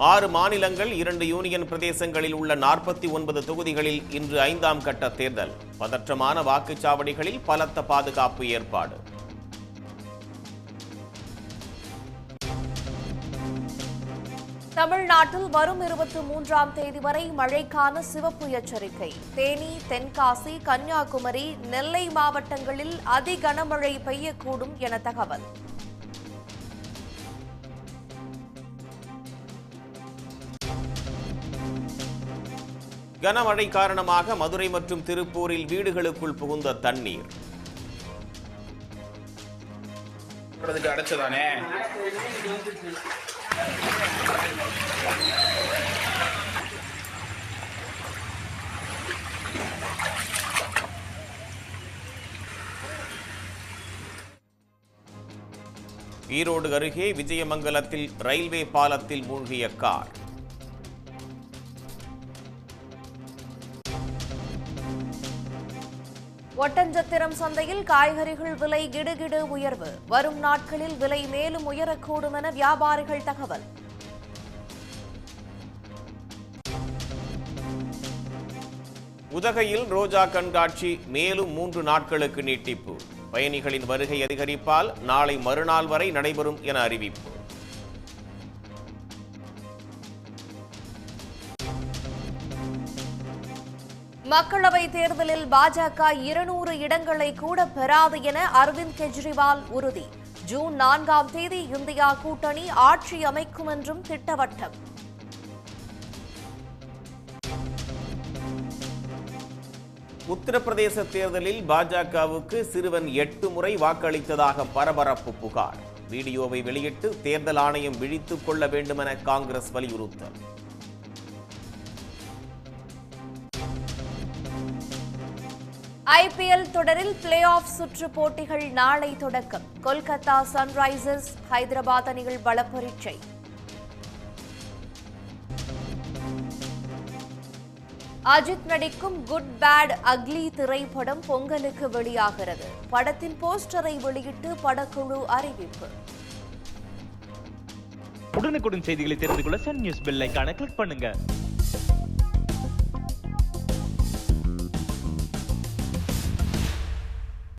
6 மாநிலங்கள் 2 யூனியன் பிரதேசங்களில் உள்ள 49 தொகுதிகளில் இன்று 5ஆம் கட்ட தேர்தல். பதற்றமான வாக்குச்சாவடிகளில் பலத்த பாதுகாப்பு ஏற்பாடு. தமிழ்நாட்டில் வரும் 23ஆம் தேதி வரை மழைக்கான சிவப்பு எச்சரிக்கை. தேனி, தென்காசி, கன்னியாகுமரி, நெல்லை மாவட்டங்களில் அதி கனமழை பெய்யக்கூடும் என தகவல். கனமழை காரணமாக மதுரை மற்றும் திருப்பூரில் வீடுகளுக்குள் புகுந்த தண்ணீர். அடைச்சதானே ஈரோடு அருகே விஜயமங்கலத்தில் ரயில்வே பாலத்தில் மூழ்கிய கார். ஒட்டஞ்சத்திரம் சந்தையில் காய்கறிகள் விலை கிடுகிடு உயர்வு. வரும் நாட்களில் விலை மேலும் உயரக்கூடும் என வியாபாரிகள் தகவல். உதகையில் ரோஜா கண்காட்சி மேலும் 3 நாட்களுக்கு நீட்டிப்பு. பயணிகளின் வருகை அதிகரிப்பால் நாளை மறுநாள் வரை நடைபெறும் என அறிவிப்பு. மக்களவை தேர்தலில் பாஜக 200 இடங்களை கூட பெறாது என அரவிந்த் கெஜ்ரிவால் உறுதி. ஜூன் 4ஆம் தேதி இந்தியா கூட்டணி ஆட்சி அமைக்கும் என்றும் திட்டவட்டம். உத்தரப்பிரதேச தேர்தலில் பாஜகவுக்கு சிறுவன் 8 முறை வாக்களித்ததாக பரபரப்பு புகார். வீடியோவை வெளியிட்டு தேர்தல் ஆணையம் விழித்துக் கொள்ள வேண்டும் என காங்கிரஸ் வலியுறுத்தல். IPL தொடரில் பிளே ஆஃப் சுற்று போட்டிகள் நாளை தொடக்கம். கொல்கத்தா சன்ரைசர்ஸ், ஹைதராபாத் அணிகள் பலப்பரீட்சை. அஜித் நடிக்கும் குட் பேட் அக்லி திரைப்படம் பொங்கலுக்கு வெளியாகிறது. படத்தின் போஸ்டரை வெளியிட்டு படக்குழு அறிவிப்பு. உடனுக்குடன் செய்திகளை தெரிந்து கொள்ள சன் நியூஸ் பெல் ஐகானை கிளிக் பண்ணுங்க.